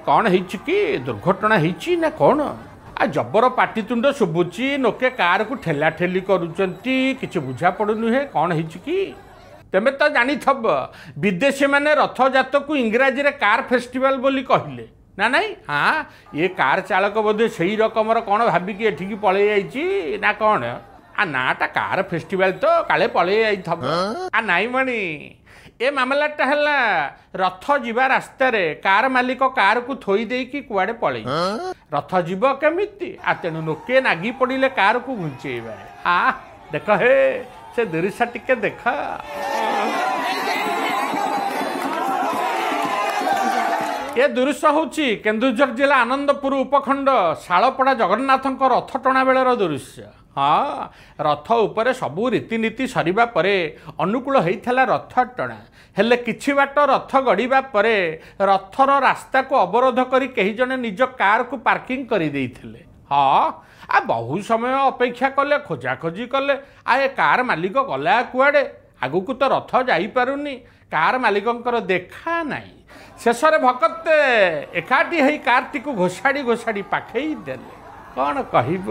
कौन ହେଇଛି କି दुर्घटना ହେଇଛି ना कौन आ जबर पाटितुंड शुभुची लोके कार को ठेला ठेली करुचंती किछि बुझा पड़ुनु हे कौन ହେଇଛି कि तेमे तो जानी थब विदेशी माने रथजात को इंग्राजी रे कार फेस्टिवल बोली कहले ना नहीं हाँ ये कार चालक बोधे सही रकमर कौन भाविकी एठिकी पळै जाइछि ना कौन आ नाटा कार फेस्टिवल तो काले पळै जाई थब आ नाई मणी ए मामलाटा है रथ जीवा रास्ता रे कार मालिक कार को थोई दे कि कुआडे पड़े रथ जीव केमिति आ तेणु लोके नागी पड़े कार को घुंचेबा आ देख हे से दृश्य टिके देख ये दृश्य होची केन्दुझर जिला आनंदपुर उपखंड शालपड़ा जगन्नाथ रथ टणा बेलर दृश्य हाँ रथ उपरे सबू रीतिनीति सरिबा परे अनुकूल होइथला रथ टणा हेले किछि बाट रथ गड़ीबा परे रथर रास्ता को अवरोध करी कहीं जने निज कार को पार्किंग करी देइथिले हाँ आ बहु समय अपेक्षा कले खोजाखोजी कले आ ए कार मालिक गला कुआडे आगु को तो रथ जाई पारुनी कार मालिकंकर देखा नाही शेषरे भकते एकाठी हई कार टी को घोषाड़ी घोषाड़ी पाखई देले कौन कहब।